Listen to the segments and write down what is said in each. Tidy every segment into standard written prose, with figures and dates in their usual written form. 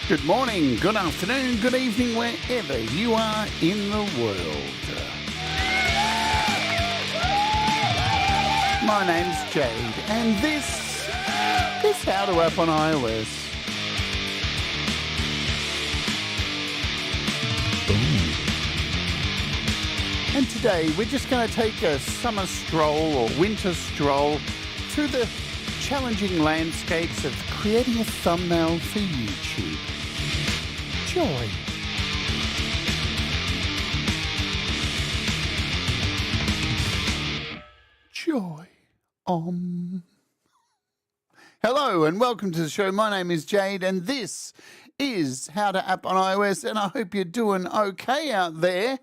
Good morning, good afternoon, good evening, wherever you are in the world. My name's Jade, and this is How to App on iOS. Boom. And today we're just going to take a summer stroll or winter stroll through the challenging landscapes of creating a thumbnail for YouTube. Joy. Joy. Hello and welcome to the show. My name is Jade and this is How to App on iOS, and I hope you're doing okay out there.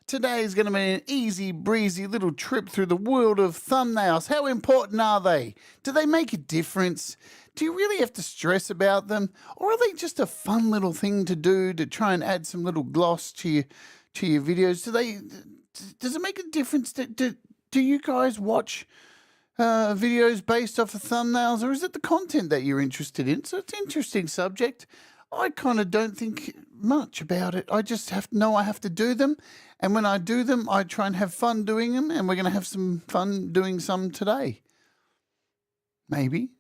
Today is going to be an easy breezy little trip through the world of thumbnails. How important are they? Do they make a difference? Do you really have to stress about them? Or are they just a fun little thing to do to try and add some little gloss to your videos? Does it make a difference? Do you guys watch videos based off of thumbnails, or is it the content that you're interested in? So it's an interesting subject. I kind of don't think much about it. I just know I have to do them. And when I do them, I try and have fun doing them. And we're going to have some fun doing some today. Maybe.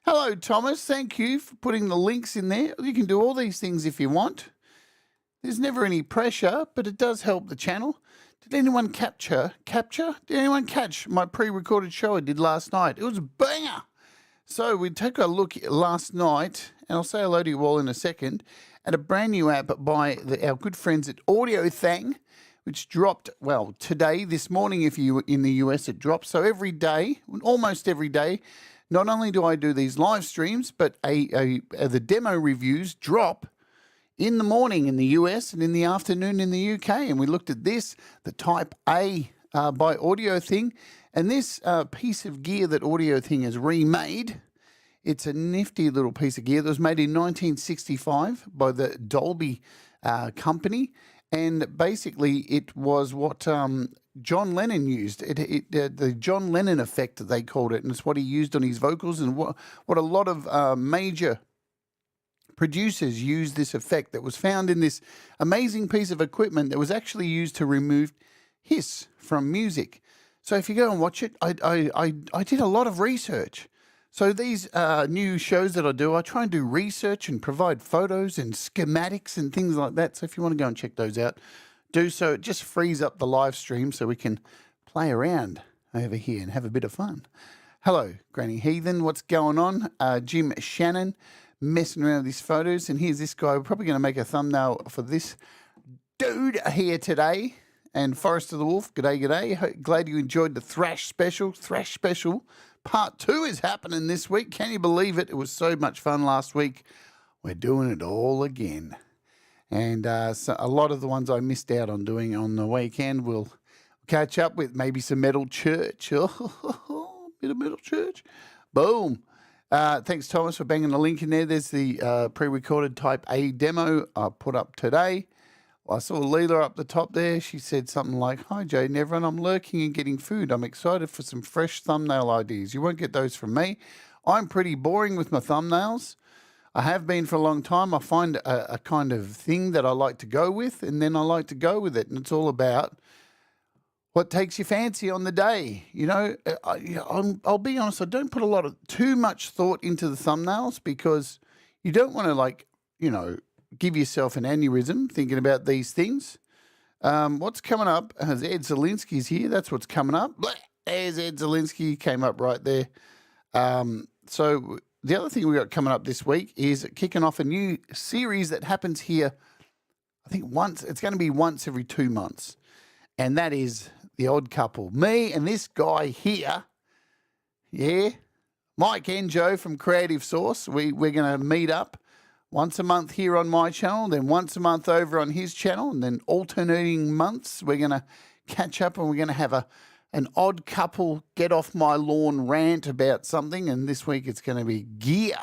Hello, Thomas. Thank you for putting the links in there. You can do all these things if you want. There's never any pressure, but it does help the channel. Did anyone capture? Did anyone catch my pre-recorded show I did last night? It was a banger. So we took a look last night, and I'll say hello to you all in a second, at a brand new app by our good friends at Audio Thang, which dropped, well, today, this morning, if you're in the US, it drops. So every day, almost every day, not only do I do these live streams, but the demo reviews drop in the morning in the US and in the afternoon in the UK. And we looked at this, the Type A by Audio Thing, and this piece of gear that Audio Thing has remade. It's a nifty little piece of gear that was made in 1965 by the Dolby company. And basically it was what John Lennon used. The John Lennon effect, they called it, and it's what he used on his vocals, and what a lot of major producers use this effect that was found in this amazing piece of equipment that was actually used to remove hiss from music. So if you go and watch it, I did a lot of research. So these new shows that I do, I try and do research and provide photos and schematics and things like that. So if you want to go and check those out, do so. It just frees up the live stream so we can play around over here and have a bit of fun. Hello, Granny Heathen. What's going on? Jim Shannon messing around with these photos. And here's this guy. We're probably going to make a thumbnail for this dude here today. And Forest of the Wolf, g'day. Glad you enjoyed the Thrash Special. Thrash Special Part 2 is happening this week. Can you believe it? It was so much fun last week. We're doing it all again. And so a lot of the ones I missed out on doing on the weekend, we'll catch up with. Maybe some Metal Church. Oh, bit of Metal Church. Boom. Thanks, Thomas, for banging the link in there. There's the pre-recorded Type A demo I put up today. I saw Leela up the top there. She said something like, "Hi, Jade and everyone. I'm lurking and getting food. I'm excited for some fresh thumbnail ideas. You won't get those from me. I'm pretty boring with my thumbnails. I have been for a long time. I find a kind of thing that I like to go with, and then I like to go with it. And it's all about what takes your fancy on the day. You know, I'll be honest, I don't put too much thought into the thumbnails because you don't want to, give yourself an aneurysm thinking about these things. What's coming up? As Ed Zielinski's here, that's what's coming up. There's Ed Zielinski, came up right there. So the other thing we got coming up this week is kicking off a new series that happens here, I think it's going to be once every 2 months. And that is The Odd Couple. Me and this guy here, Mike and Joe from Creative Source, we're going to meet up once a month here on my channel, then once a month over on his channel, and then alternating months, we're going to catch up and we're going to have an odd couple get off my lawn rant about something. And this week it's going to be gear,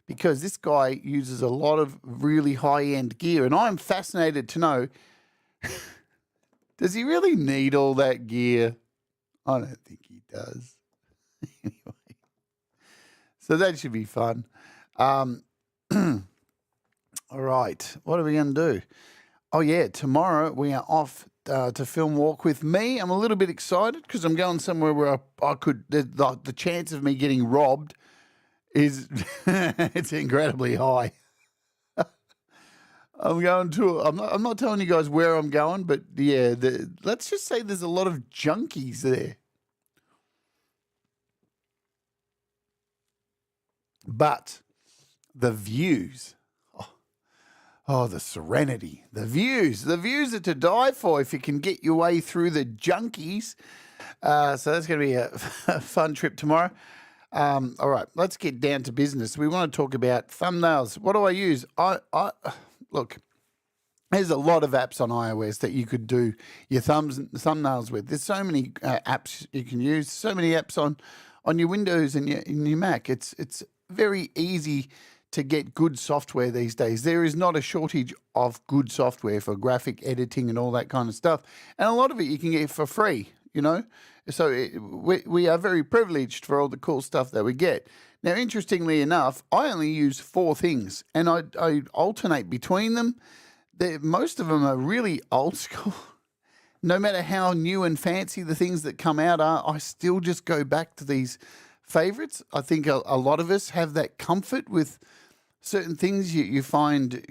because this guy uses a lot of really high-end gear. And I'm fascinated to know, does he really need all that gear? I don't think he does. Anyway, so that should be fun. All right, what are we going to do? Oh, yeah, tomorrow we are off to Film Walk with me. I'm a little bit excited because I'm going somewhere where I could, the chance of me getting robbed is it's incredibly high. I'm going to, I'm not telling you guys where I'm going, but yeah, let's just say there's a lot of junkies there. But the views, oh, the serenity, the views are to die for if you can get your way through the junkies. So that's going to be a fun trip tomorrow. All right, let's get down to business. We want to talk about thumbnails. What do I use? Look, there's a lot of apps on iOS that you could do your thumbnails with. There's so many apps you can use, so many apps on your Windows and your Mac. It's very easy to get good software these days. There is not a shortage of good software for graphic editing and all that kind of stuff. And a lot of it you can get for free, you know. So we are very privileged for all the cool stuff that we get. Now, interestingly enough, I only use 4 things, and I alternate between them. Most of them are really old school. No matter how new and fancy the things that come out are, I still just go back to these favorites. I think a lot of us have that comfort with certain things you find,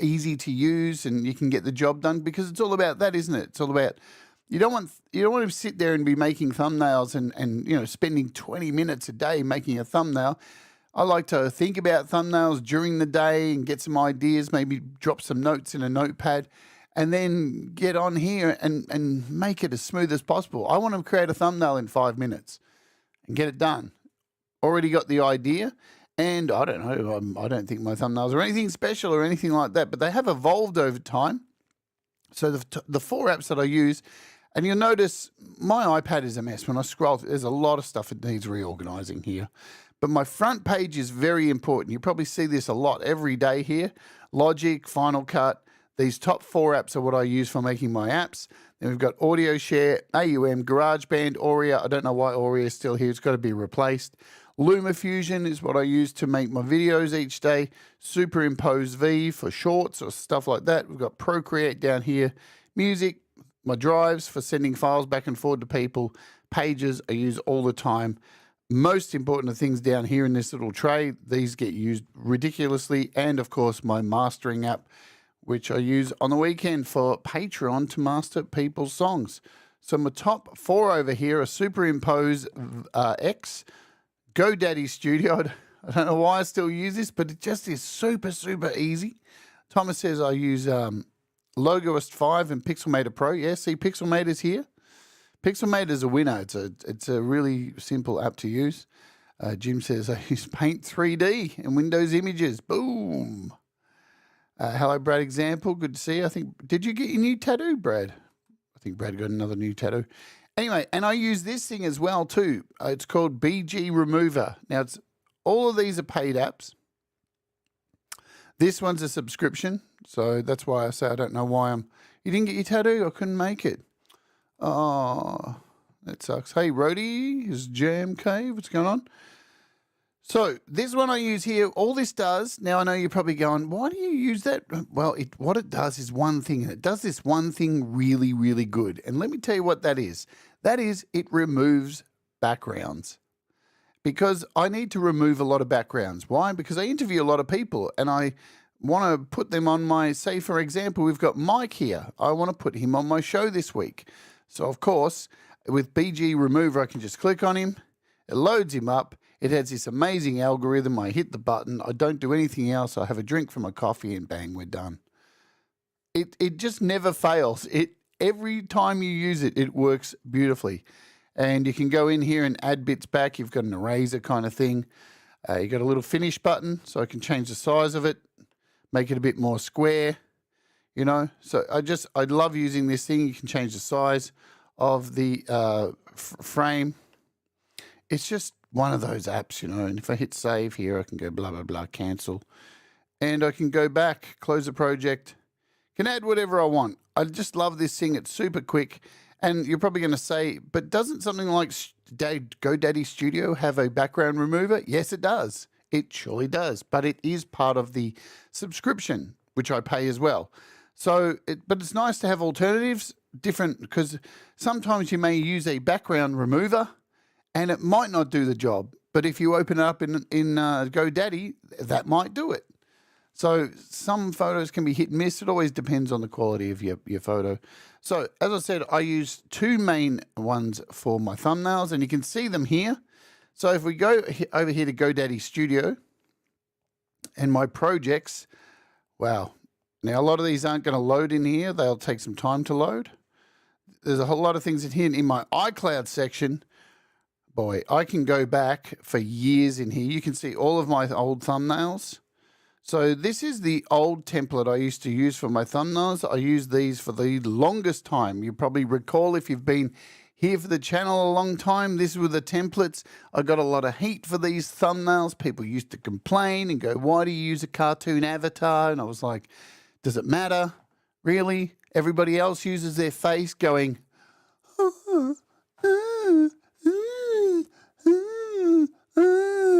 easy to use and you can get the job done, because it's all about that, isn't it? It's all about, you don't want to sit there and be making thumbnails and spending 20 minutes a day making a thumbnail. I like to think about thumbnails during the day and get some ideas, maybe drop some notes in a notepad, and then get on here and make it as smooth as possible. I want to create a thumbnail in 5 minutes and get it done. Already got the idea, and I don't know, I don't think my thumbnails are anything special or anything like that, but they have evolved over time. So the 4 apps that I use, and you'll notice my iPad is a mess. When I scroll, there's a lot of stuff that needs reorganizing here. But my front page is very important. You probably see this a lot every day here. Logic, Final Cut. These top 4 apps are what I use for making my apps. Then we've got Audio Share, AUM, GarageBand, Aurea. I don't know why Aurea is still here. It's got to be replaced. LumaFusion is what I use to make my videos each day. Superimpose V for shorts or stuff like that. We've got Procreate down here. Music, my drives for sending files back and forth to people. Pages I use all the time. Most important things down here in this little tray. These get used ridiculously. And, of course, my mastering app, which I use on the weekend for Patreon to master people's songs. So my top 4 over here are Superimpose X, GoDaddy Studio. I don't know why I still use this, but it just is super, super easy. Thomas says I use Logoist 5 and Pixelmator Pro. Yeah, see, Pixelmator's here. Pixelmator's a winner. It's a really simple app to use. Jim says I use Paint 3D and Windows Images. Boom. Hello, Brad. Example. Good to see you. I think, did you get your new tattoo, Brad? I think Brad got another new tattoo. Anyway, and I use this thing as well too. It's called BG Remover. Now, all of these are paid apps. This one's a subscription, so that's why I say I don't know why you didn't get your tattoo? I couldn't make it. Oh, that sucks. Hey, Rhodey, is Jam Cave? What's going on? So this one I use here, all this does, now I know you're probably going, why do you use that? Well, what it does is one thing, and it does this one thing really, really good. And let me tell you what that is. That is, it removes backgrounds. Because I need to remove a lot of backgrounds. Why? Because I interview a lot of people, and I want to put them on my, say for example, we've got Mike here. I want to put him on my show this week. So of course, with BG Remover, I can just click on him. It loads him up. It has this amazing algorithm. I hit the button. I don't do anything else. I have a drink for my coffee and bang, we're done. It just never fails. Every time you use it, it works beautifully. And you can go in here and add bits back. You've got an eraser kind of thing. You've got a little finish button, so I can change the size of it, make it a bit more square, you know. So I love using this thing. You can change the size of the frame. It's just one of those apps, you know, and if I hit save here, I can go blah, blah, blah, cancel. And I can go back, close the project, can add whatever I want. I just love this thing. It's super quick. And you're probably going to say, but doesn't something like GoDaddy Studio have a background remover? Yes, it does. It surely does, but it is part of the subscription, which I pay as well. So, but it's nice to have alternatives, different, because sometimes you may use a background remover and it might not do the job. But if you open it up in GoDaddy, that might do it. So some photos can be hit and miss. It always depends on the quality of your photo. So as I said, I use two main ones for my thumbnails, and you can see them here. So if we go over here to GoDaddy Studio and my projects, wow. Now, a lot of these aren't going to load in here. They'll take some time to load. There's a whole lot of things in here. In my iCloud section, boy, I can go back for years in here. You can see all of my old thumbnails. So this is the old template I used to use for my thumbnails. I used these for the longest time. You probably recall, if you've been here for the channel a long time, these were the templates. I got a lot of heat for these thumbnails. People used to complain and go, why do you use a cartoon avatar? And I was like, does it matter? Really? Everybody else uses their face going,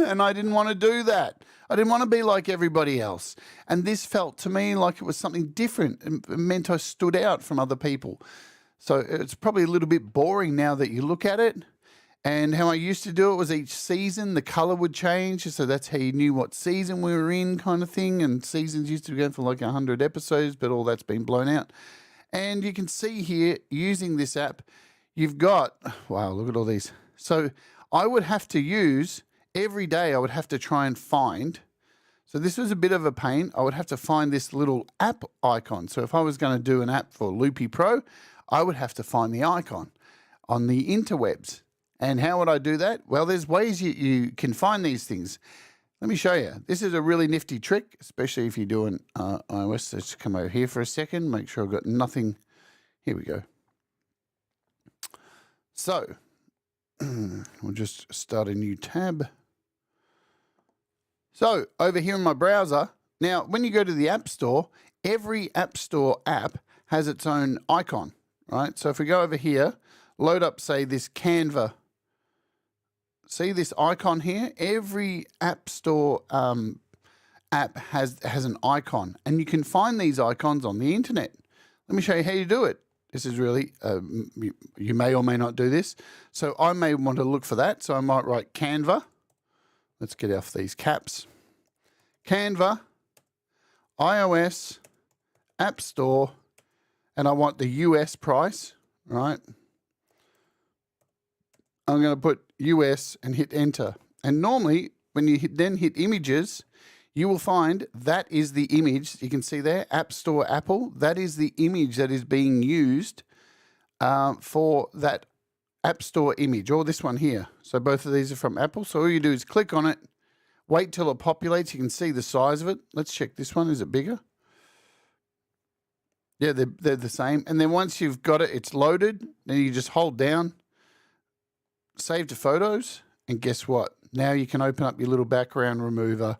and I didn't want to do that. I didn't want to be like everybody else. And this felt to me like it was something different. It meant I stood out from other people. So it's probably a little bit boring now that you look at it. And how I used to do it was each season, the color would change. So that's how you knew what season we were in, kind of thing. And seasons used to go for like 100 episodes, but all that's been blown out. And you can see here, using this app, you've got, wow, look at all these. So I would have to use, every day I would have to try and find, so this was a bit of a pain. I would have to find this little app icon. So if I was going to do an app for Loopy Pro, I would have to find the icon on the interwebs. And how would I do that? Well, there's ways you can find these things. Let me show you. This is a really nifty trick, especially if you're doing iOS. Let's come over here for a second, make sure I've got nothing. Here we go. So we'll just start a new tab. So over here in my browser, now when you go to the App Store, every App Store app has its own icon, right? So if we go over here, load up, say, this Canva. See this icon here? Every App Store app has an icon, and you can find these icons on the internet. Let me show you how you do it. This is really, you may or may not do this. So I may want to look for that. So I might write Canva. Let's get off these caps. Canva, iOS, App Store, and I want the US price, right? I'm going to put US and hit enter. And normally, when you then hit images, you will find that is the image. You can see there, App Store Apple. That is the image that is being used for that App Store image, or this one here. So both of these are from Apple. So all you do is click on it, wait till it populates. You can see the size of it. Let's check this one. Is it bigger? Yeah, they're the same. And then once you've got it, it's loaded. Then you just hold down, save to photos, and guess what? Now you can open up your little background remover,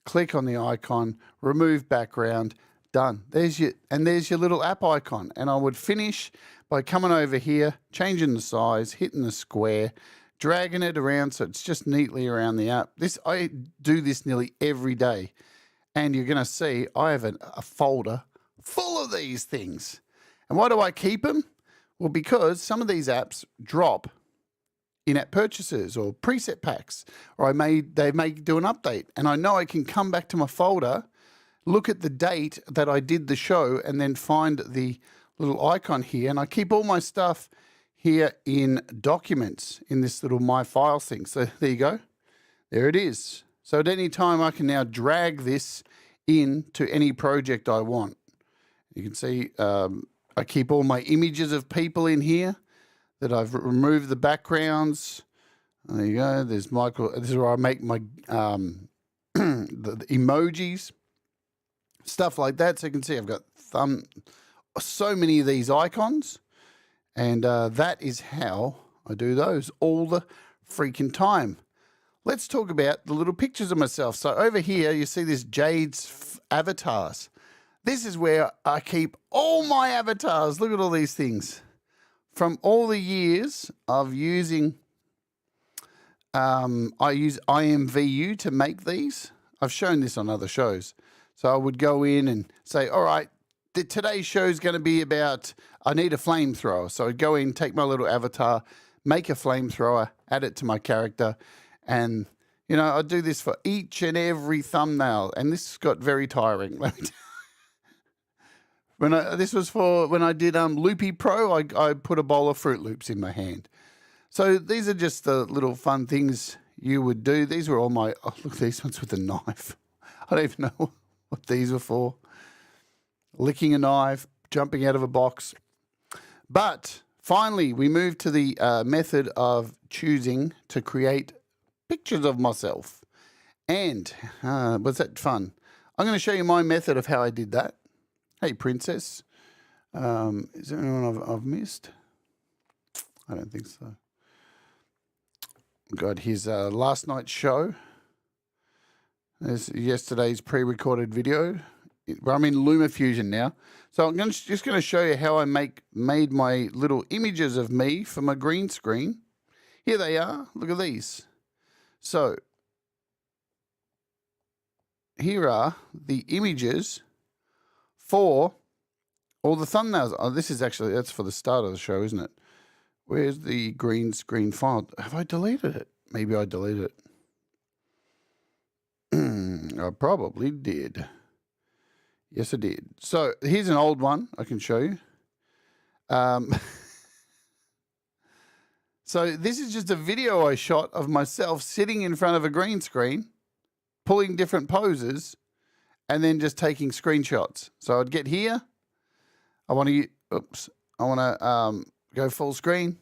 click on the icon, remove background, done. There's your little app icon. And I would finish by coming over here, changing the size, hitting the square, dragging it around so it's just neatly around the app. I do this nearly every day. And you're going to see I have a folder full of these things. And why do I keep them? Well, because some of these apps drop in-app purchases or preset packs, or they may do an update, and I know I can come back to my folder, look at the date that I did the show, and then find the little icon here, and I keep all my stuff here in documents in this little My Files thing. So there you go. There it is. So at any time I can now drag this into any project I want. You can see I keep all my images of people in here that I've removed the backgrounds. There you go. There's Michael. This is where I make my the emojis, stuff like that. So you can see I've got so many of these icons, and that is how I do those all the freaking time. Let's talk about the little pictures of myself. So over here, you see this Jade's avatars. This is where I keep all my avatars. Look at all these things. From all the years of using I use IMVU to make these. I've shown this on other shows. So I would go in and say, all right, today's show is going to be about, I need a flamethrower. So I'd go in, take my little avatar, make a flamethrower, add it to my character. And, you know, I'd do this for each and every thumbnail. And this got very tiring. This was for when I did Loopy Pro, I put a bowl of Fruit Loops in my hand. So these are just the little fun things you would do. These were all my, oh, look, these ones with a knife. I don't even know what these were for. Licking a knife, jumping out of a box. But finally, we moved to the method of choosing to create pictures of myself. And was that fun? I'm going to show you my method of how I did that. Hey, Princess. Is there anyone I've missed? I don't think so. Got his last night's show. There's yesterday's pre-recorded video. I'm in LumaFusion now. So I'm just going to show you how I made my little images of me for my green screen. Here they are. Look at these. So here are the images for all the thumbnails. Oh, this is actually, that's for the start of the show, isn't it? Where's the green screen file? Have I deleted it? Maybe I deleted it. I probably did. Yes, I did. So here's an old one I can show you. So this is just a video I shot of myself sitting in front of a green screen, pulling different poses, and then just taking screenshots. So I'd get here. I want to go full screen,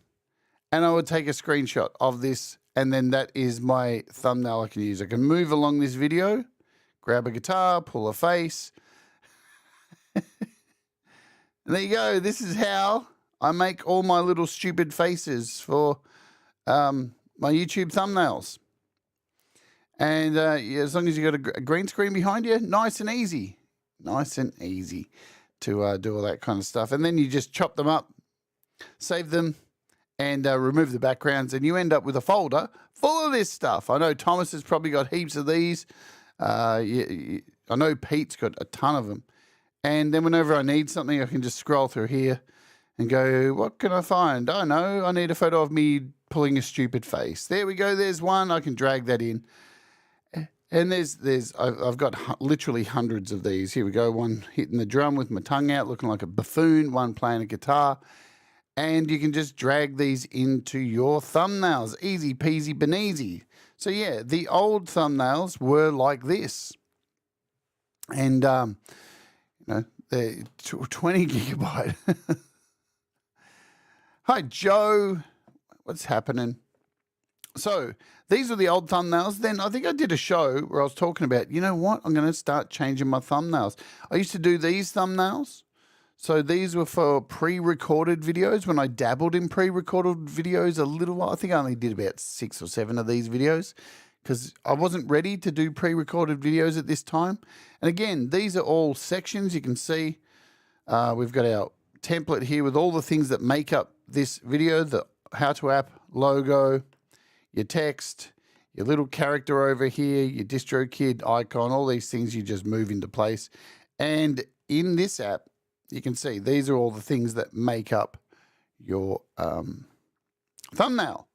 and I would take a screenshot of this, and then that is my thumbnail I can use. I can move along this video, grab a guitar, pull a face. And there you go. This is how I make all my little stupid faces for my YouTube thumbnails. And yeah, as long as you got a green screen behind you, nice and easy. Nice and easy to do all that kind of stuff. And then you just chop them up, save them, and remove the backgrounds, and you end up with a folder full of this stuff. I know Thomas has probably got heaps of these. I know Pete's got a ton of them. And then whenever I need something, I can just scroll through here and go, what can I find? I know, I need a photo of me pulling a stupid face. There we go. There's one. I can drag that in. And I've got literally hundreds of these. Here we go. One hitting the drum with my tongue out, looking like a buffoon. One playing a guitar. And you can just drag these into your thumbnails. Easy peasy beneasy. So yeah, the old thumbnails were like this. And, you know, they're 20 gigabyte. Hi, Joe. What's happening? So these are the old thumbnails. Then I think I did a show where I was talking about, you know what? I'm going to start changing my thumbnails. I used to do these thumbnails. So these were for pre-recorded videos when I dabbled in pre-recorded videos a little while. I think I only did about 6 or 7 of these videos because I wasn't ready to do pre-recorded videos at this time. And again, these are all sections. You can see we've got our template here with all the things that make up this video, the how to app logo, your text, your little character over here, your DistroKid icon, all these things you just move into place. And in this app, you can see these are all the things that make up your thumbnail.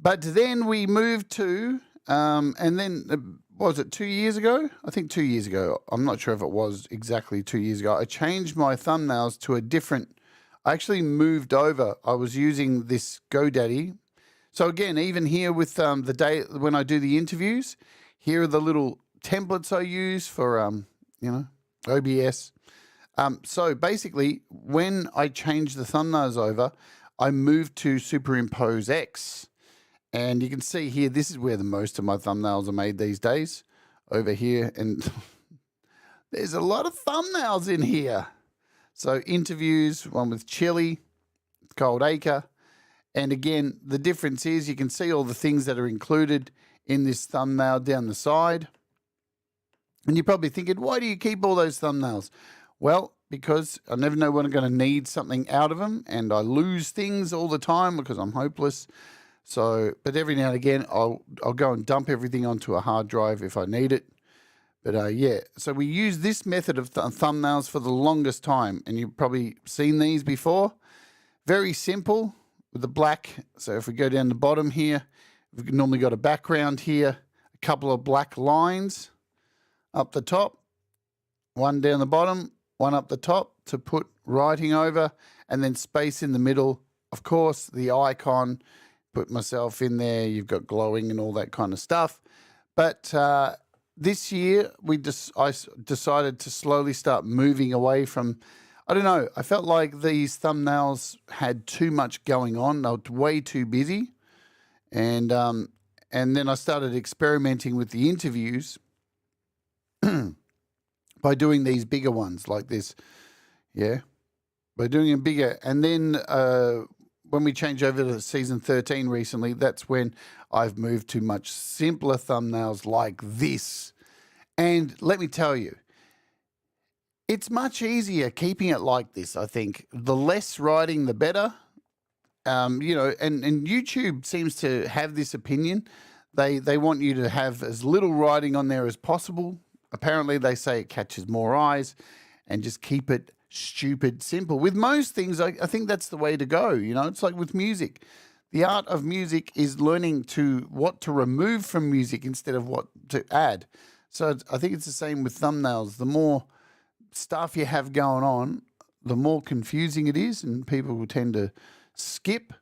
But then we moved to, and then, what was it, 2 years ago? I think 2 years ago. I'm not sure if it was exactly 2 years ago. I changed my thumbnails to a different, I actually moved over. I was using this GoDaddy. So again, even here with the day when I do the interviews, here are the little templates I use for, you know, OBS. So basically, when I changed the thumbnails over, I moved to Superimpose X. And you can see here, this is where the most of my thumbnails are made these days, over here. And there's a lot of thumbnails in here. So interviews, one with Chili, Cold Acre. And again, the difference is you can see all the things that are included in this thumbnail down the side. And you're probably thinking, why do you keep all those thumbnails? Well, because I never know when I'm going to need something out of them, and I lose things all the time because I'm hopeless. So, but every now and again, I'll go and dump everything onto a hard drive if I need it. But yeah, so we use this method of thumbnails for the longest time, and you've probably seen these before. Very simple with the black. So if we go down the bottom here, we've normally got a background here, a couple of black lines up the top, one down the bottom, one up the top to put writing over, and then space in the middle. Of course, the icon, put myself in there. You've got glowing and all that kind of stuff. But this year, I decided to slowly start moving away from, I don't know, I felt like these thumbnails had too much going on. They were way too busy. And then I started experimenting with the interviews by doing these bigger ones like this. Yeah, by doing them bigger. And then when we changed over to season 13 recently, that's when I've moved to much simpler thumbnails like this. And let me tell you, it's much easier keeping it like this, I think. The less writing, the better. You know, and YouTube seems to have this opinion. They want you to have as little writing on there as possible. Apparently, they say it catches more eyes, and just keep it stupid simple. With most things, I think that's the way to go. You know, it's like with music. The art of music is learning what to remove from music instead of what to add. So I think it's the same with thumbnails. The more stuff you have going on, the more confusing it is, and people will tend to skip.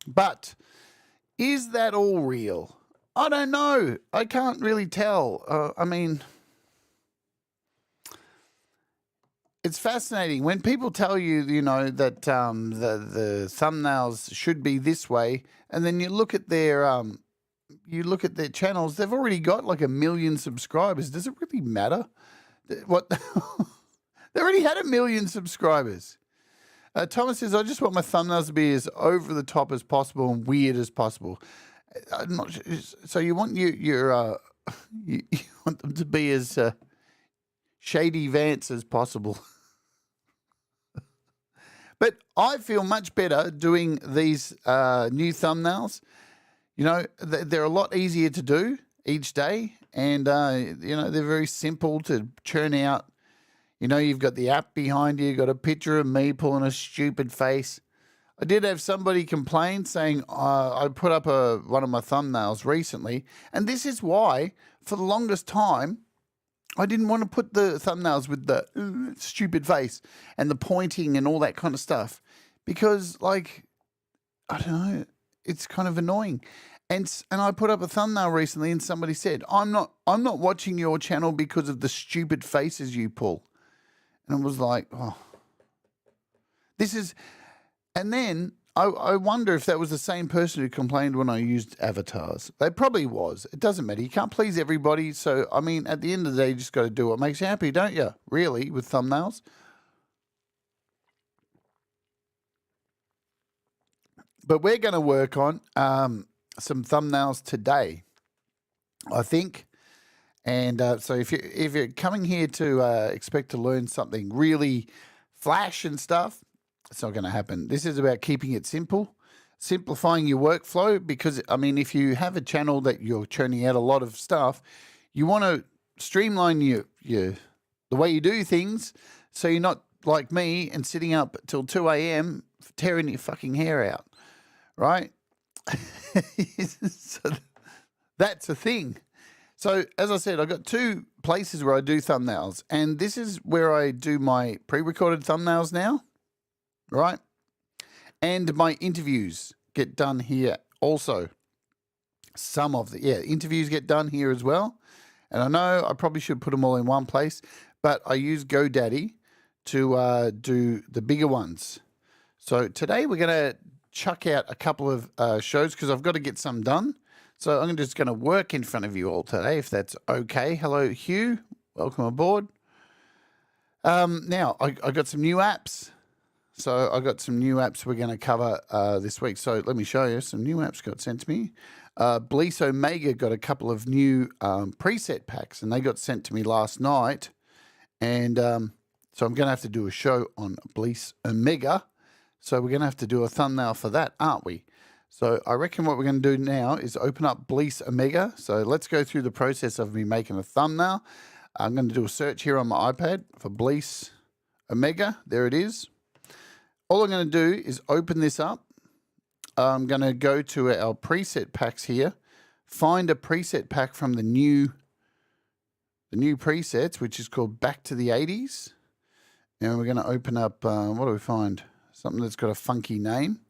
But is that all real? I don't know. I can't really tell. I mean, it's fascinating when people tell you, you know, that the thumbnails should be this way, and then you look at their channels. They've already got like 1 million subscribers. Does it really matter? What? They already had 1 million subscribers. Thomas says, I just want my thumbnails to be as over the top as possible and weird as possible. I'm not sure. So you want you want them to be as shady Vance as possible. But I feel much better doing these new thumbnails. You know, they're a lot easier to do each day, and you know, they're very simple to churn out. You know, you've got the app behind you, you've got a picture of me pulling a stupid face. I did have somebody complain saying I put up one of my thumbnails recently, and this is why, for the longest time, I didn't want to put the thumbnails with the stupid face and the pointing and all that kind of stuff, because, like, I don't know, it's kind of annoying. And I put up a thumbnail recently, and somebody said, I'm not watching your channel because of the stupid faces you pull. And it was like, oh, this is, and then I wonder if that was the same person who complained when I used avatars. They probably was. It doesn't matter. You can't please everybody. So, I mean, at the end of the day, you just got to do what makes you happy, don't you? Really, with thumbnails. But we're going to work on some thumbnails today, I think. And so if you're coming here to expect to learn something really flash and stuff, it's not going to happen. This is about keeping it simple, simplifying your workflow, because, I mean, if you have a channel that you're churning out a lot of stuff, you want to streamline the way you do things, so you're not like me and sitting up till 2 a.m. tearing your fucking hair out, right? So that's a thing. So, as I said, I've got 2 places where I do thumbnails, and this is where I do my pre-recorded thumbnails now, right? And my interviews get done here also. Some of the, interviews get done here as well. And I know I probably should put them all in one place, but I use GoDaddy to do the bigger ones. So today we're going to chuck out a couple of shows because I've got to get some done. So I'm just going to work in front of you all today, if that's okay. Hello, Hugh. Welcome aboard. Now, I got some new apps. So I got some new apps we're going to cover this week. So let me show you. Some new apps got sent to me. Blease Omega got a couple of new preset packs, and they got sent to me last night. And so I'm going to have to do a show on Blease Omega. So we're going to have to do a thumbnail for that, aren't we? So I reckon what we're going to do now is open up Blease Omega. So let's go through the process of me making a thumbnail. I'm going to do a search here on my iPad for Blease Omega. There it is. All I'm going to do is open this up. I'm going to go to our preset packs here, find a preset pack from the new presets, which is called Back to the 80s. And we're going to open up, what do we find? Something that's got a funky name.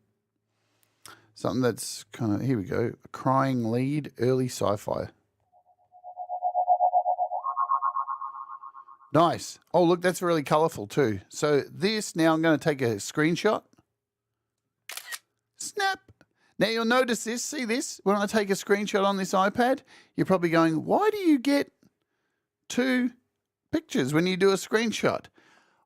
Something that's kind of, here we go, a crying lead, early sci-fi. Nice. Oh, look, that's really colorful too. So this, now I'm going to take a screenshot. Snap. Now you'll notice this, see this? When I take a screenshot on this iPad, you're probably going, why do you get 2 pictures when you do a screenshot?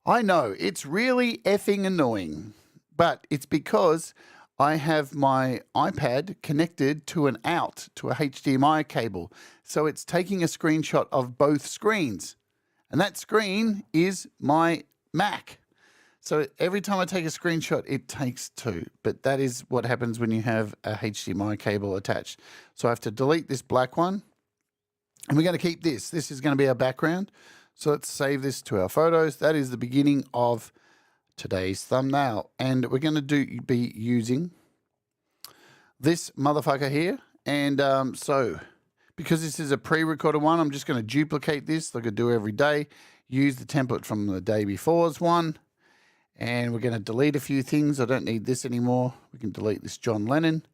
I know, it's really effing annoying, but it's because I have my iPad connected to an out, to a HDMI cable. So it's taking a screenshot of both screens. And that screen is my Mac. So every time I take a screenshot, it takes 2. But that is what happens when you have a HDMI cable attached. So I have to delete this black one. And we're going to keep this. This is going to be our background. So let's save this to our photos. That is the beginning of today's thumbnail. And we're going to be using this motherfucker here. And so because this is a pre-recorded one, I'm just going to duplicate this like I do every day. Use the template from the day before's one. And we're going to delete a few things. I don't need this anymore. We can delete this John Lennon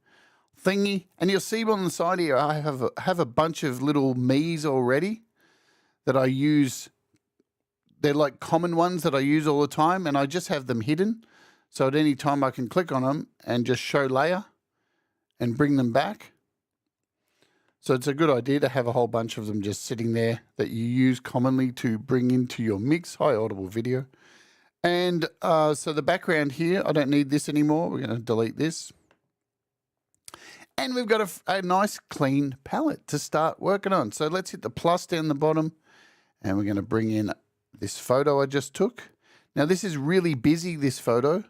thingy. And you'll see on the side here, I have a bunch of little me's already that I use. They're like common ones that I use all the time, and I just have them hidden. So at any time I can click on them and just show layer and bring them back. So it's a good idea to have a whole bunch of them just sitting there that you use commonly to bring into your mix. Hi, Audible Video. And so the background here, I don't need this anymore. We're going to delete this. And we've got a nice clean palette to start working on. So let's hit the plus down the bottom, and we're going to bring in this photo I just took. Now this is really busy, this photo.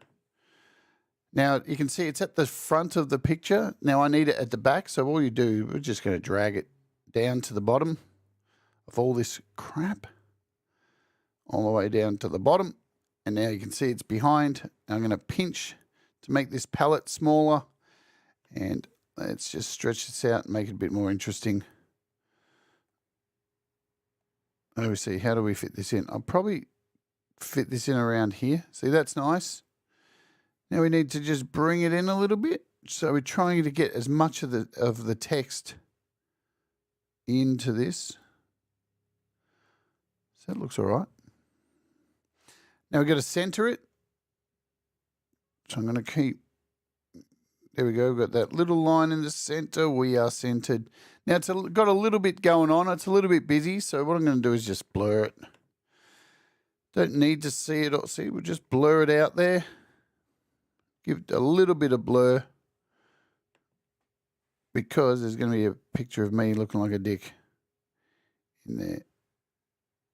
Now you can see it's at the front of the picture. Now I need it at the back. So all you do, we're just going to drag it down to the bottom of all this crap, all the way down to the bottom. And now you can see it's behind. I'm going to pinch to make this palette smaller. And let's just stretch this out and make it a bit more interesting. Oh, we see, how do we fit this in? I'll probably fit this in around here. See, that's nice. Now we need to just bring it in a little bit. So we're trying to get as much of the text into this. So that looks all right. Now we've got to center it. So I'm going to keep, there we go. We've got that little line in the center. We are centered. Now it's got a little bit going on. It's a little bit busy. So what I'm going to do is just blur it. Don't need to see it. See, we'll just blur it out there. Give it a little bit of blur because there's going to be a picture of me looking like a dick in there.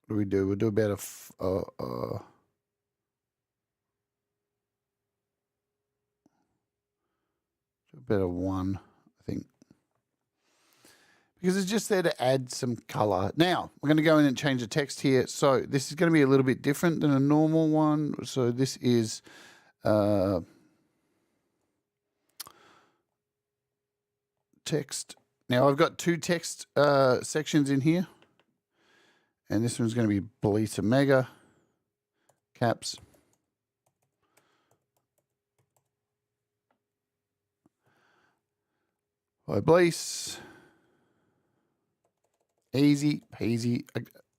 What do we do? We'll do about about a 1, I think. Because it's just there to add some color. Now, we're going to go in and change the text here. So this is going to be a little bit different than a normal one. So this is text. Now I've got 2 text sections in here. And this one's going to be Blease Omega, caps. By Blease. Easy peasy.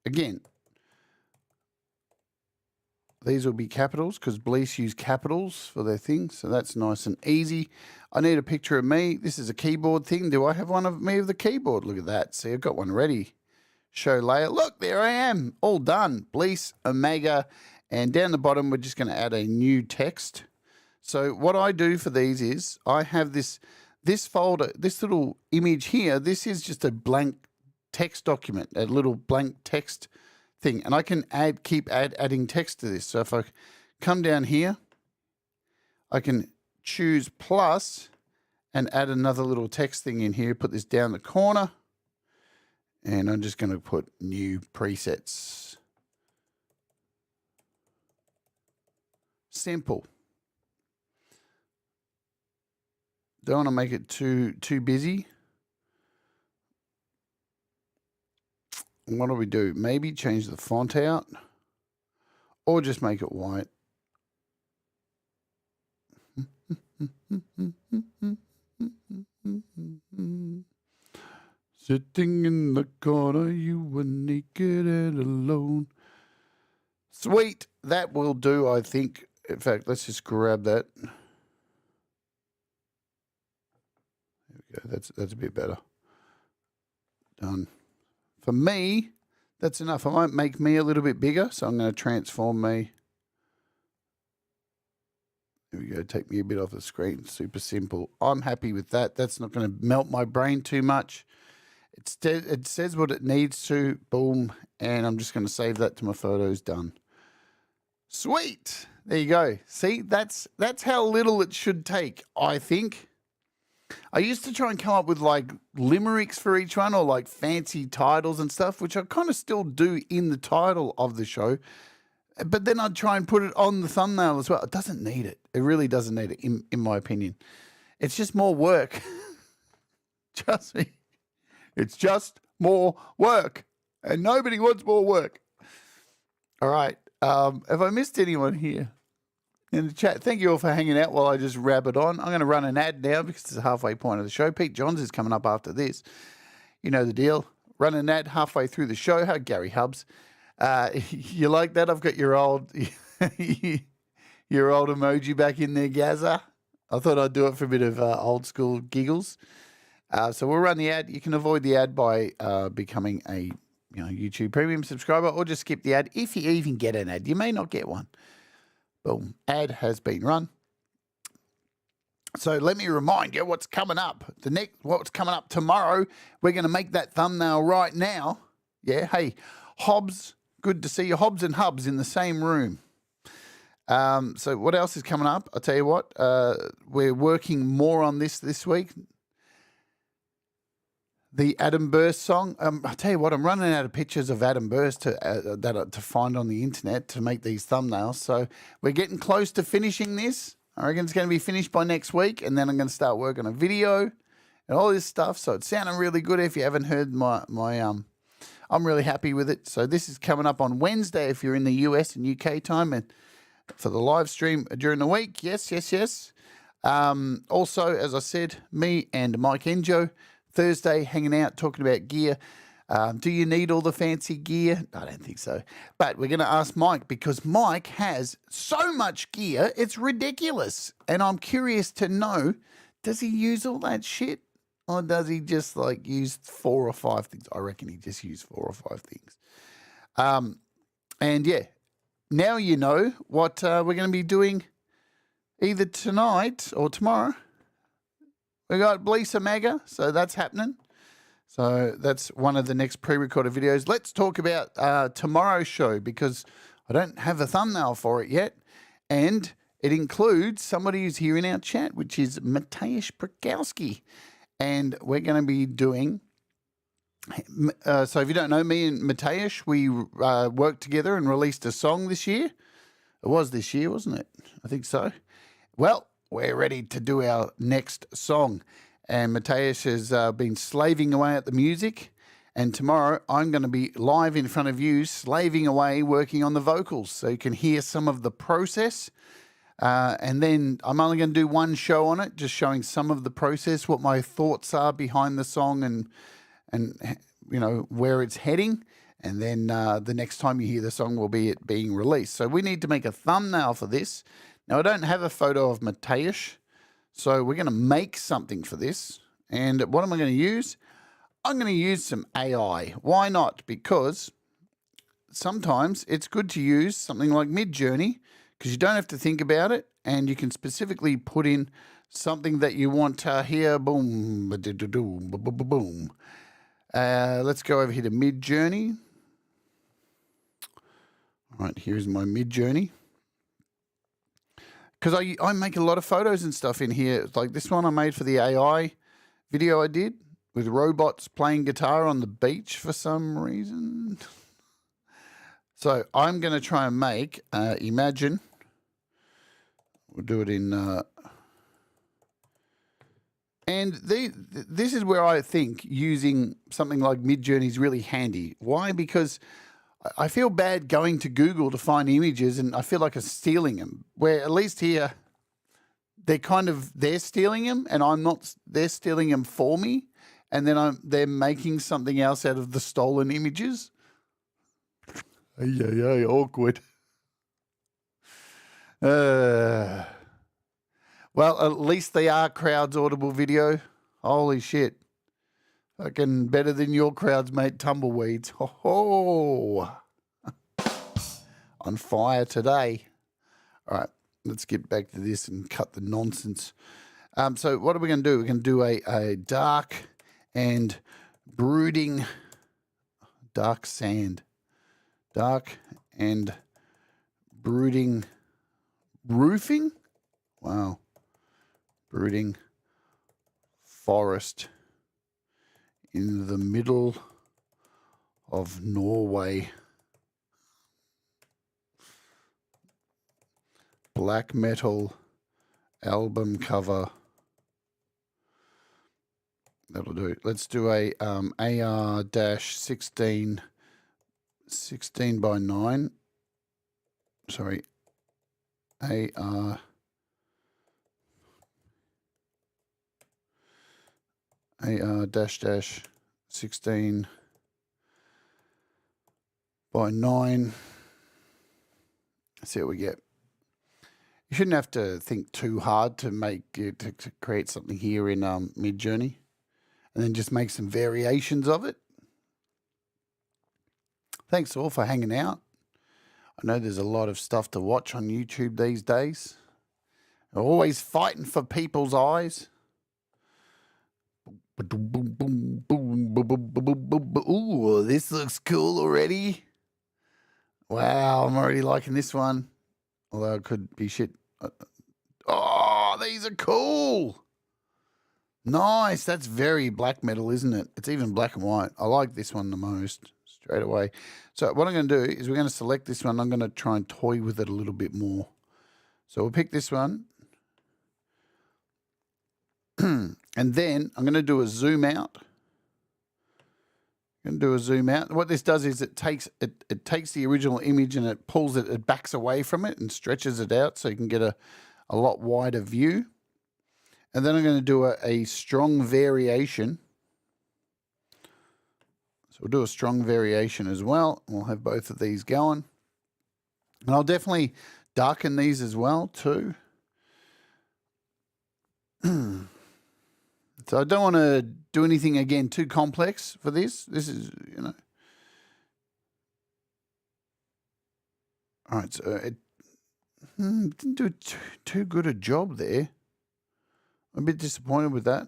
Again, these will be capitals because Blease use capitals for their things. So that's nice and easy. I need a picture of me. This is a keyboard thing. Do I have one of me of the keyboard? Look at that. See, I've got one ready. Show layer. Look, there I am. All done. Blease Omega. And down the bottom, we're just going to add a new text. So what I do for these is I have this folder, this little image here. This is just a blank text document, a little blank text thing. And I can keep adding text to this. So if I come down here, I can choose plus and add another little text thing in here. Put this down the corner. And I'm just going to put new presets. Simple. Don't want to make it too busy. What do we do? Maybe change the font out or just make it white. Sitting in the corner, you were naked and alone. Sweet. That will do, I think. In fact, let's just grab that. There we go. That's a bit better. Done. For me, that's enough. I might make me a little bit bigger, so I'm going to transform me. There we go. Take me a bit off the screen. Super simple. I'm happy with that. That's not going to melt my brain too much. It says what it needs to. Boom. And I'm just going to save that to my photos. Done. Sweet. There you go. See, that's how little it should take, I think. I used to try and come up with like limericks for each one or like fancy titles and stuff, which I kind of still do in the title of the show. But then I'd try and put it on the thumbnail as well. It doesn't need it. It really doesn't need it, in my opinion. It's just more work. Trust me. It's just more work. And nobody wants more work. All right. Have I missed anyone here in the chat? Thank you all for hanging out while I just rabbit on. I'm going to run an ad now because it's the halfway point of the show. Pete Johns is coming up after this. You know the deal. Run an ad halfway through the show. How Gary Hubs. You like that? I've got your old emoji back in there, Gaza. I thought I'd do it for a bit of old school giggles. So we'll run the ad. You can avoid the ad by becoming a YouTube Premium subscriber, or just skip the ad if you even get an ad. You may not get one. Boom. Ad has been run. So let me remind you what's coming up. What's coming up tomorrow. We're going to make that thumbnail right now. Yeah. Hey, Hobbs. Good to see you. Hobbs and Hubs in the same room. So what else is coming up? I'll tell you what. We're working more on this week. The Adam Burst song. I'll tell you what, I'm running out of pictures of Adam Burst to find on the internet to make these thumbnails. So we're getting close to finishing this. I reckon it's going to be finished by next week, and then I'm going to start working on a video and all this stuff. So it's sounding really good. If you haven't heard my I'm really happy with it. So this is coming up on Wednesday if you're in the US and UK time, and for the live stream during the week. Yes. Also, as I said, me and Mike Enjo, Thursday, hanging out, talking about gear. Do you need all the fancy gear? I don't think so. But we're going to ask Mike because Mike has so much gear, it's ridiculous. And I'm curious to know, does he use all that shit? Or does he just like use 4 or 5 things? I reckon he just used 4 or 5 things. And yeah, now you know what we're going to be doing either tonight or tomorrow. We got Blisa Mega, so that's happening. So that's one of the next pre-recorded videos. Let's talk about tomorrow's show because I don't have a thumbnail for it yet. And it includes somebody who's here in our chat, which is Mateusz Prokowski. And we're going to be doing... so if you don't know, me and Mateusz, we worked together and released a song this year. It was this year, wasn't it? I think so. Well, we're ready to do our next song. And Mateusz has been slaving away at the music. And tomorrow I'm going to be live in front of you, slaving away, working on the vocals. So you can hear some of the process. And then I'm only going to do one show on it, just showing some of the process, what my thoughts are behind the song and you know, where it's heading. And then the next time you hear the song will be it being released. So we need to make a thumbnail for this. Now, I don't have a photo of Mateusz, so we're going to make something for this. And what am I going to use? I'm going to use some AI. Why not? Because sometimes it's good to use something like Midjourney because you don't have to think about it and you can specifically put in something that you want to hear. Boom, boom. Let's go over here to Midjourney. All right, here's my Midjourney. because I make a lot of photos and stuff in here. Like this one I made for the AI video I did with robots playing guitar on the beach for some reason. So I'm going to try and make, imagine, we'll do it in, and this is where I think using something like Midjourney is really handy. Why? Because I feel bad going to Google to find images and I feel like I'm stealing them, where at least here, they're stealing them and I'm not, they're stealing them for me. And then they're making something else out of the stolen images. Ay, awkward. Well, at least they are Crowd's Audible video. Holy shit. Fucking better than your crowds, mate. Tumbleweeds. Ho. On fire today. All right, let's get back to this and cut the nonsense. So what are we going to do? We're going to do a dark and brooding dark sand. Dark and brooding roofing? Wow. Brooding forest in the middle of Norway. Black metal album cover. That'll do. Let's do a AR-16 by 9. Sorry. AR-16 by 9. Let's see what we get. You shouldn't have to think too hard to make it to create something here in Midjourney. And then just make some variations of it. Thanks all for hanging out. I know there's a lot of stuff to watch on YouTube these days. They're always fighting for people's eyes. Ooh, this looks cool already. Wow, I'm already liking this one. Although it could be shit. Oh, these are cool. Nice. That's very black metal, isn't it? It's even black and white. I like this one the most straight away. So what I'm going to do is we're going to select this one. I'm going to try and toy with it a little bit more. So we'll pick this one. And then I'm going to do a zoom out. I'm going to do a zoom out. What this does is it takes the original image and it pulls it, it backs away from it and stretches it out so you can get a lot wider view. And then I'm going to do a strong variation. So we'll do a strong variation as well. We'll have both of these going. And I'll definitely darken these as well too. So I don't want to do anything, again, too complex for this. This is, you know. All right, so it didn't do too good a job there. I'm a bit disappointed with that.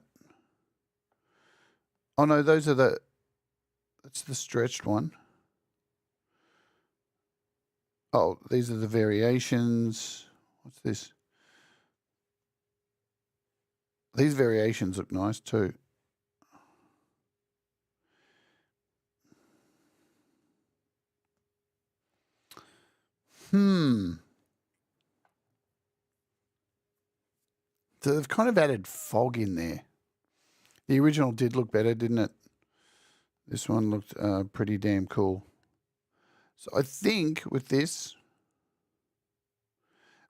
Oh, no, that's the stretched one. Oh, these are the variations. What's this? These variations look nice too. So they've kind of added fog in there. The original did look better, didn't it? This one looked pretty damn cool. So I think with this,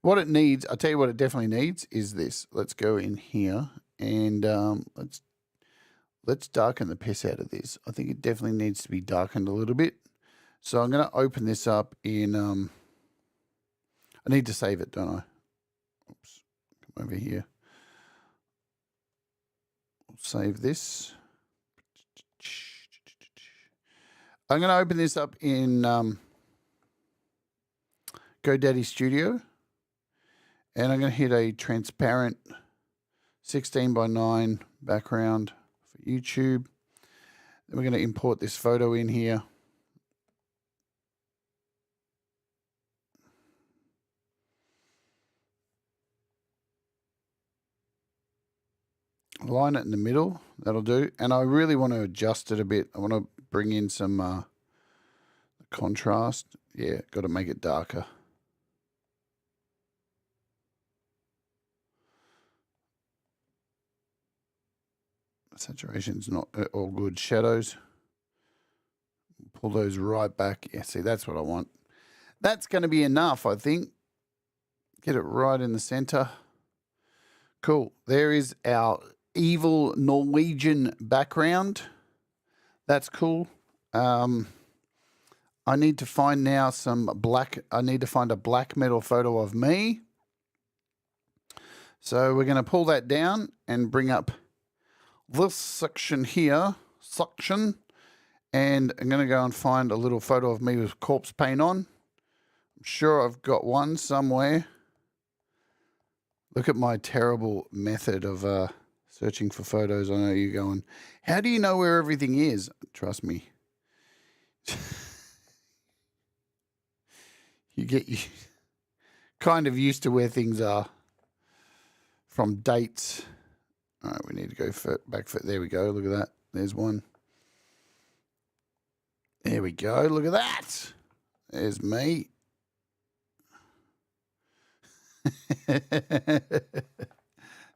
what it needs, I'll tell you what it definitely needs is this. Let's go in here and let's darken the piss out of this. I think it definitely needs to be darkened a little bit. So I'm going to open this up in, I need to save it, don't I? Oops, come over here. We'll save this. I'm going to open this up in GoDaddy Studio. And I'm going to hit a transparent 16 by 9 background for YouTube. Then we're going to import this photo in here. line it in the middle. That'll do. And I really want to adjust it a bit. I want to bring in some contrast. Yeah, got to make it darker. Saturation's not all good. Shadows. Pull those right back. Yeah, see, that's what I want. That's going to be enough, I think. Get it right in the center. Cool. There is our evil Norwegian background. That's cool. I need to find now some black. I need to find a black metal photo of me. So we're going to pull that down and bring up this section here. Suction. And I'm going to go and find a little photo of me with corpse paint on. I'm sure I've got one somewhere. Look at my terrible method of searching for photos. I know you're going, how do you know where everything is? Trust me. You get kind of used to where things are from dates. All right, we need to go back. There we go. Look at that. There's one. There we go. Look at that. There's me.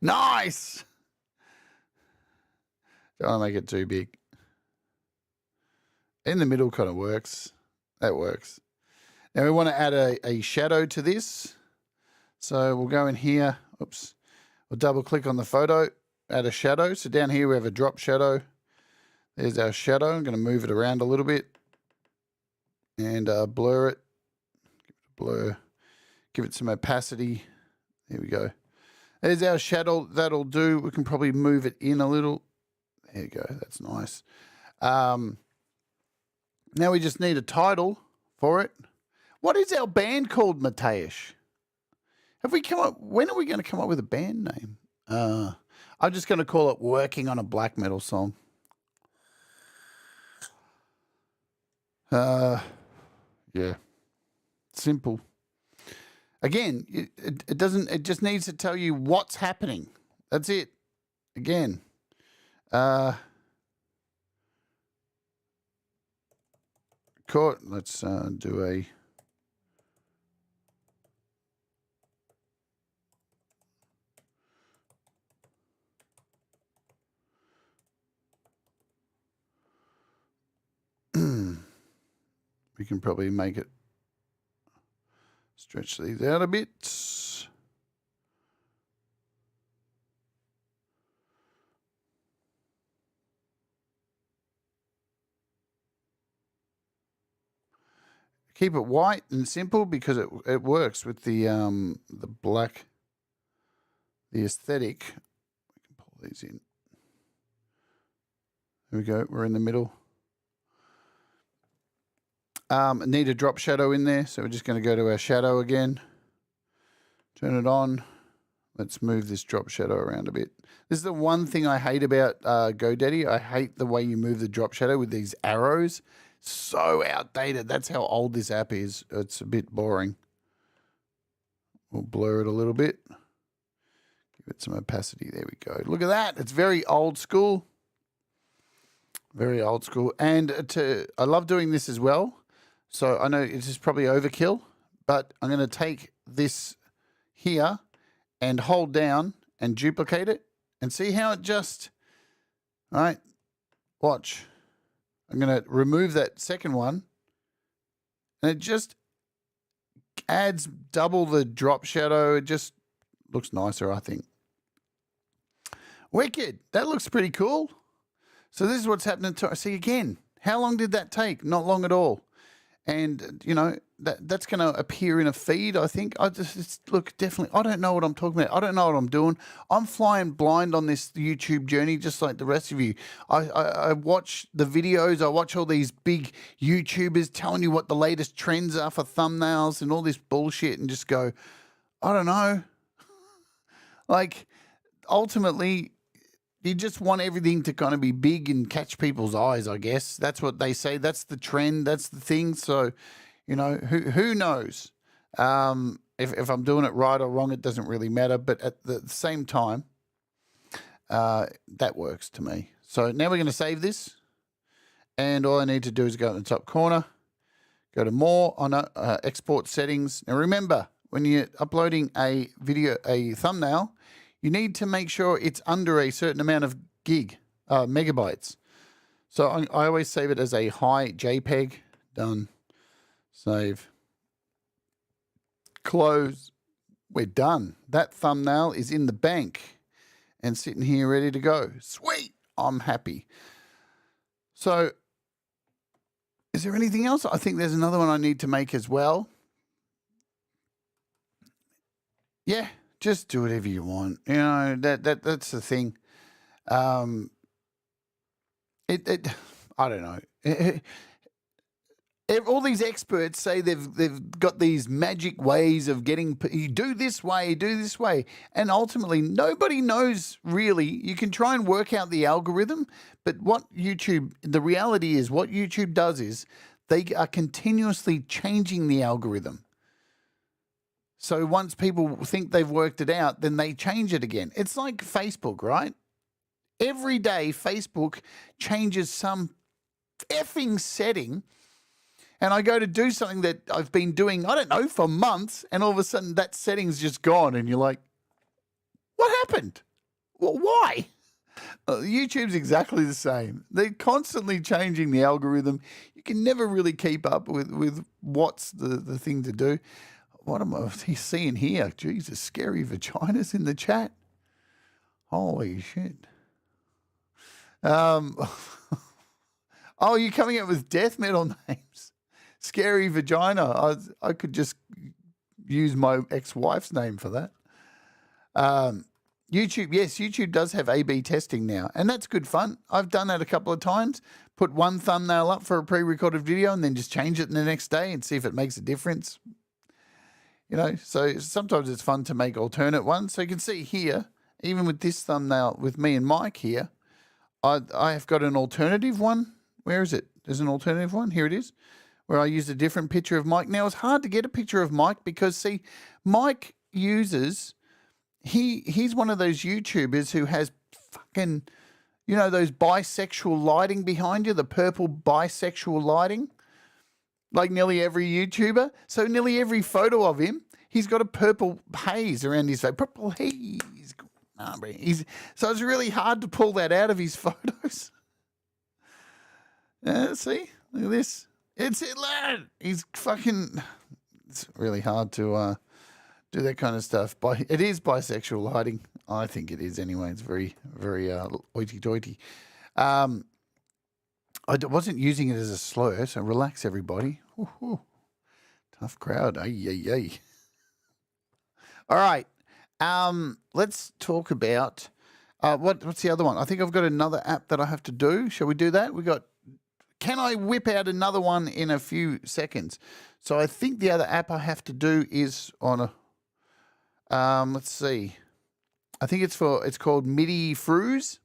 Nice. Don't want to make it too big. In the middle kind of works. That works. Now we want to add a shadow to this. So we'll go in here. Oops. We'll double click on the photo. Add a shadow. So down here we have a drop shadow. There's our shadow. I'm going to move it around a little bit. And blur it. Blur. Give it some opacity. There we go. There's our shadow. That'll do. We can probably move it in a little. There you go. That's nice. Now we just need a title for it. What is our band called, Mateusz? Have we come up? When are we going to come up with a band name? I'm just going to call it Working on a Black Metal Song. Yeah. Simple. Again, it doesn't. It just needs to tell you what's happening. That's it. Again. Let's do a. We can probably make it stretch these out a bit. Keep it white and simple because it works with the black, the aesthetic. We can pull these in. There we go. We're in the middle. Need a drop shadow in there, so we're just going to go to our shadow again. Turn it on. Let's move this drop shadow around a bit. This is the one thing I hate about GoDaddy. I hate the way you move the drop shadow with these arrows. So outdated. That's how old this app is. It's a bit boring. We'll blur it a little bit. Give it some opacity. There we go. Look at that. It's very old school. Very old school. And I love doing this as well. So I know it is probably overkill, but I'm going to take this here and hold down and duplicate it and see how it just, all right, watch. I'm going to remove that second one and it just adds double the drop shadow. It just looks nicer, I think. Wicked. That looks pretty cool. So this is what's happening to, see again, how long did that take? Not long at all. And, you know, that's going to appear in a feed, I think. Look, definitely, I don't know what I'm talking about. I don't know what I'm doing. I'm flying blind on this YouTube journey just like the rest of you. I watch the videos. I watch all these big YouTubers telling you what the latest trends are for thumbnails and all this bullshit and just go, I don't know. Like, ultimately, you just want everything to kind of be big and catch people's eyes, I guess. That's what they say. That's the trend. That's the thing. So, you know, who knows? If I'm doing it right or wrong, it doesn't really matter. But at the same time, That works to me. So now we're going to save this. And all I need to do is go in the top corner, go to more on export settings. Now remember, when you're uploading a video, a thumbnail, you need to make sure it's under a certain amount of megabytes. So I always save it as a high JPEG. Done. Save. Close. We're done. That thumbnail is in the bank and sitting here ready to go. Sweet. I'm happy. So is there anything else? I think there's another one I need to make as well. Yeah, just do whatever you want. You know, that's the thing. I don't know. All these experts say they've got these magic ways of getting, you do this way, and ultimately nobody knows really. You can try and work out the algorithm, but the reality is what YouTube does is they are continuously changing the algorithm. So once people think they've worked it out, then they change it again. It's like Facebook, right? Every day Facebook changes some effing setting. And I go to do something that I've been doing, I don't know, for months, and all of a sudden that setting's just gone, and you're like, what happened? Well, why? YouTube's exactly the same. They're constantly changing the algorithm. You can never really keep up with what's the thing to do. What am I seeing here? Jesus, scary vaginas in the chat. Holy shit. Oh, you're coming up with death metal names. Scary vagina. I could just use my ex-wife's name for that. YouTube, yes, YouTube does have A/B testing now, and that's good fun. I've done that a couple of times. Put one thumbnail up for a pre-recorded video and then just change it the next day and see if it makes a difference. You know, so sometimes it's fun to make alternate ones. So you can see here, even with this thumbnail with me and Mike here, I have got an alternative one. Where is it? There's an alternative one. Here it is, where I used a different picture of Mike. Now, it's hard to get a picture of Mike because, see, Mike uses, he's one of those YouTubers who has fucking, you know, those bisexual lighting behind you, the purple bisexual lighting, like nearly every YouTuber. So nearly every photo of him, he's got a purple haze around his face. Purple haze. So it's really hard to pull that out of his photos. See? Look at this. He's fucking, it's really hard to do that kind of stuff. It is bisexual lighting. I think it is anyway. It's very, very hoity-toity. I wasn't using it as a slur, so relax, everybody. Ooh. Tough crowd. Ay. All right. Let's talk about what's the other one? I think I've got another app that I have to do. Shall we do that? Can I whip out another one in a few seconds? So I think the other app I have to do is on let's see. I think it's called MIDI Freeze.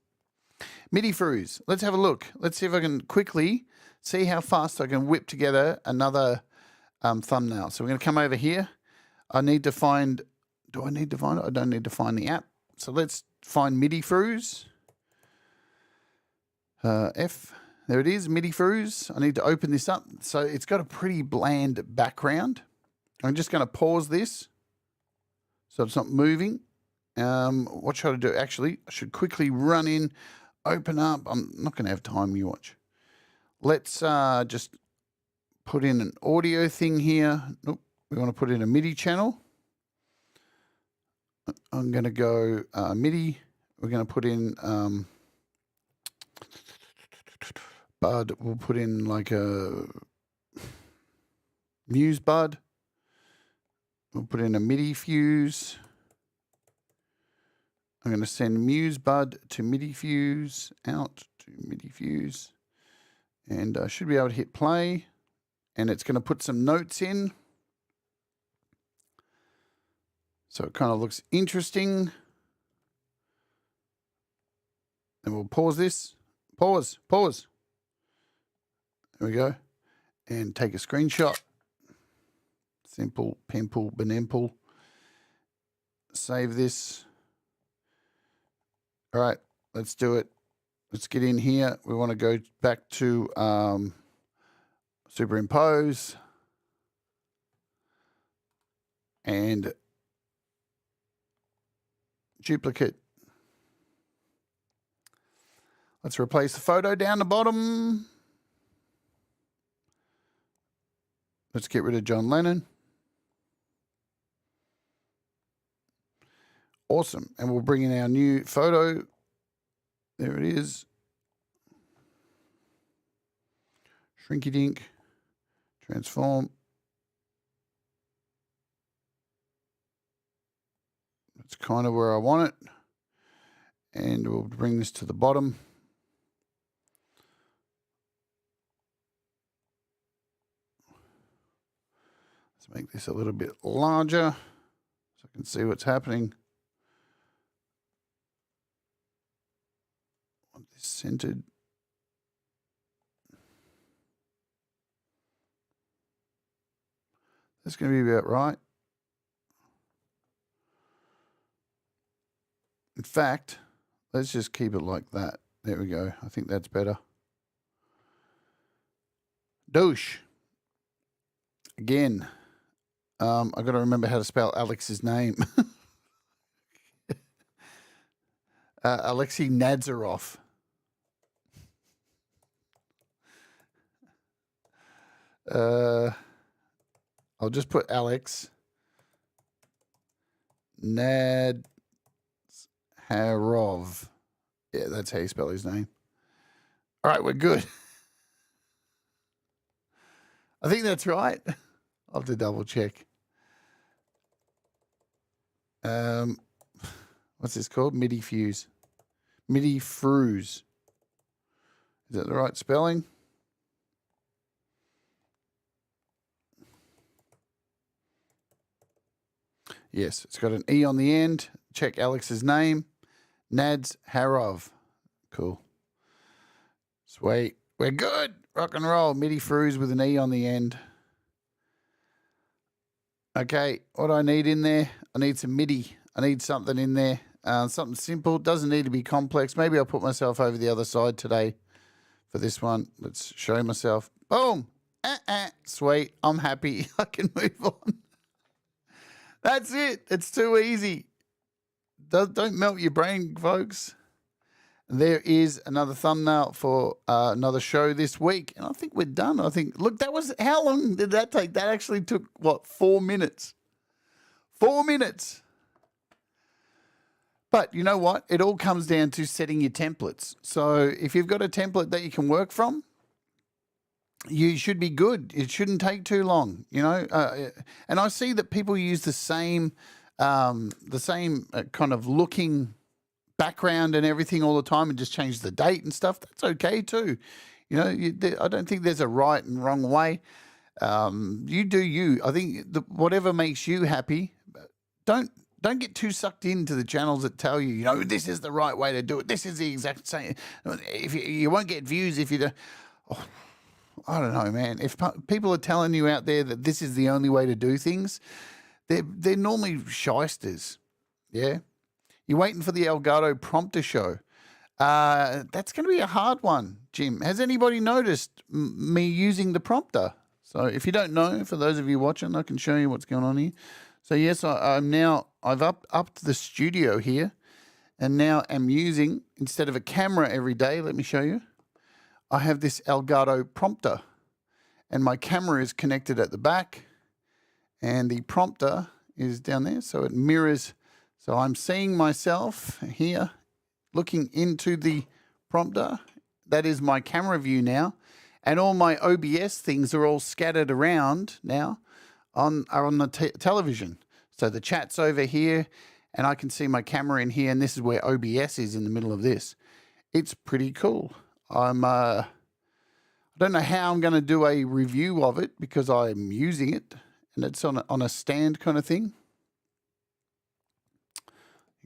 MIDI Freeze. Let's have a look. Let's see if I can quickly see how fast I can whip together another thumbnail. So we're going to come over here. Do I need to find it? I don't need to find the app. So let's find MIDI Freeze. There it is, MIDI Freeze. I need to open this up. So it's got a pretty bland background. I'm just going to pause this so it's not moving. What should I do? Actually, I should quickly run in, open up. I'm not going to have time, you watch. Let's just put in an audio thing here. Nope, we want to put in a MIDI channel. I'm going to go MIDI. We're going to put in bud. We'll put in like a Muse bud. We'll put in a MIDI fuse. I'm going to send Muse bud to MIDI fuse, out to MIDI fuse. And I should be able to hit play. And it's going to put some notes in. So it kind of looks interesting. And we'll pause this. Pause. There we go. And take a screenshot. Simple, pimple, benemple. Save this. All right. let's do it. Let's get in here. We want to go back to Superimpose and duplicate. Let's replace the photo down the bottom. Let's get rid of John Lennon. Awesome. And we'll bring in our new photo. There it is. Shrinky dink. Transform. That's kind of where I want it. And we'll bring this to the bottom. Let's make this a little bit larger so I can see what's happening. I want this centered. That's going to be about right. In fact, let's just keep it like that. There we go. I think that's better. Douche. Again, I've got to remember how to spell Alex's name. Alexei Nazarov. I'll just put Alex Nazarov. Yeah, that's how you spell his name. All right, we're good. I think that's right. I'll have to double check. What's this called? MIDI fuse. MIDI fruise. Is that the right spelling? Yes, it's got an E on the end. Check Alex's name. Nads Harov. Cool. Sweet. We're good. Rock and roll. MIDI fruise with an E on the end. Okay, what do I need in there? I need some MIDI. I need something in there. Something simple. Doesn't need to be complex. Maybe I'll put myself over the other side today for this one. Let's show myself. Boom. Sweet. I'm happy. I can move on. That's it. It's too easy. Don't melt your brain, folks. There is another thumbnail for another show this week. And I think we're done. I think, look, that was, how long did that take? That actually took, what, 4 minutes? 4 minutes. But you know what? It all comes down to setting your templates. So if you've got a template that you can work from, you should be good. It shouldn't take too long, you know. And I see that people use the same kind of looking background and everything all the time and just change the date and stuff. That's okay too. You know, I don't think there's a right and wrong way. You do you. I think whatever makes you happy. Don't get too sucked into the channels that tell you, you know, this is the right way to do it. This is the exact same. If you won't get views if you don't. Oh, I don't know, man. If people are telling you out there that this is the only way to do things, they're normally shysters. Yeah. You're waiting for the Elgato prompter show. That's going to be a hard one, Jim. Has anybody noticed me using the prompter? So if you don't know, for those of you watching, I can show you what's going on here. So yes, I've upped the studio here, and now I'm using, instead of a camera every day, let me show you, I have this Elgato prompter, and my camera is connected at the back, and the prompter is down there, so it mirrors. So I'm seeing myself here, looking into the prompter. That is my camera view now, and all my OBS things are all scattered around now are on the television. So the chat's over here, and I can see my camera in here, and this is where OBS is in the middle of this. It's pretty cool. I don't know how I'm going to do a review of it because I'm using it, and it's on a stand kind of thing.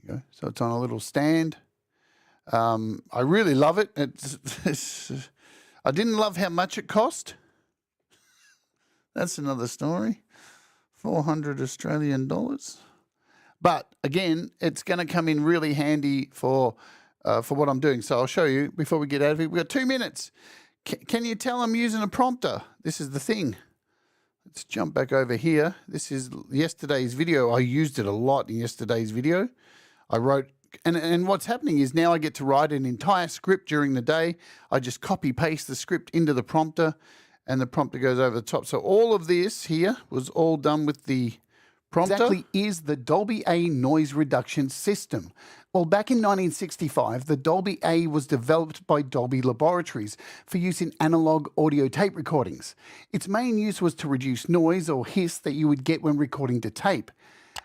There you go. So it's on a little stand. I really love it. I didn't love how much it cost. That's another story. 400 Australian dollars. But again, it's going to come in really handy for for what I'm doing. So I'll show you before we get out of here. We've got 2 minutes. Can you tell I'm using a prompter? This is the thing. Let's jump back over here. This is yesterday's video. I used it a lot in yesterday's video. I wrote, and what's happening is now I get to write an entire script during the day. I just copy paste the script into the prompter and the prompter goes over the top. So all of this here was all done with the prompter. Exactly is the Dolby A noise reduction system. Well, back in 1965, the Dolby A was developed by Dolby Laboratories for use in analog audio tape recordings. Its main use was to reduce noise or hiss that you would get when recording to tape.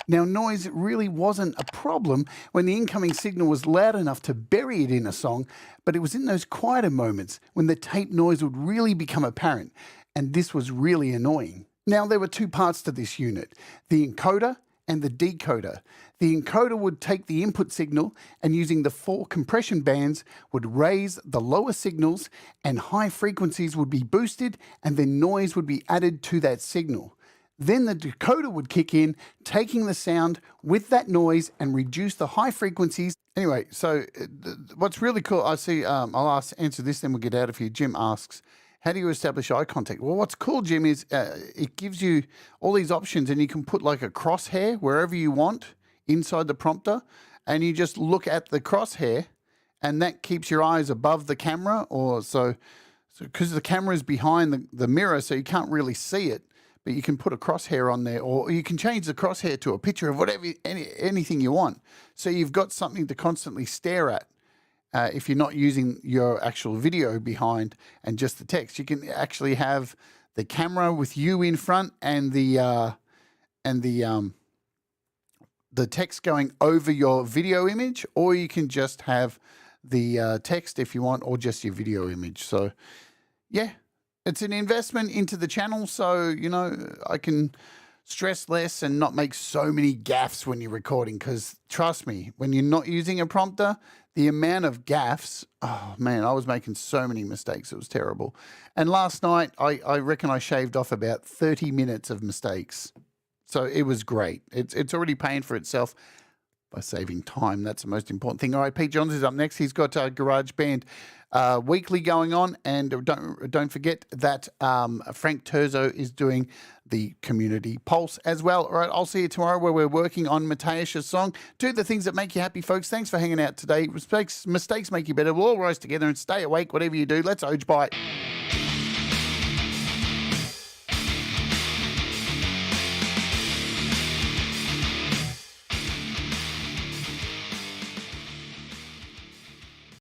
Now, noise really wasn't a problem when the incoming signal was loud enough to bury it in a song, but it was in those quieter moments when the tape noise would really become apparent, and this was really annoying. Now, there were 2 parts to this unit, the encoder and the decoder. The encoder would take the input signal and using the 4 compression bands would raise the lower signals and high frequencies would be boosted and then noise would be added to that signal. Then the decoder would kick in, taking the sound with that noise and reduce the high frequencies. Anyway, so what's really cool, I see, I'll answer this, then we'll get out of here. Jim asks, how do you establish eye contact? Well, what's cool, Jim, is it gives you all these options and you can put like a crosshair wherever you want inside the prompter and you just look at the crosshair and that keeps your eyes above the camera or so because the camera is behind the mirror so you can't really see it, but you can put a crosshair on there or you can change the crosshair to a picture of whatever, anything you want. So you've got something to constantly stare at. If you're not using your actual video behind and just the text, you can actually have the camera with you in front and the text going over your video image, or you can just have the text if you want, or just your video image. So, yeah, it's an investment into the channel, so you know I can stress less and not make so many gaffes when you're recording. Because trust me, when you're not using a prompter, the amount of gaffes, oh man, I was making so many mistakes. It was terrible. And last night, I reckon I shaved off about 30 minutes of mistakes. So it was great. It's already paying for itself by saving time. That's the most important thing. All right, Pete Johns is up next. He's got GarageBand Weekly going on. And don't forget that Frank Terzo is doing the Community Pulse as well. All right, I'll see you tomorrow where we're working on Mateusz's song. Do the things that make you happy, folks. Thanks for hanging out today. Mistakes make you better. We'll all rise together and stay awake, whatever you do. Let's Oj bite.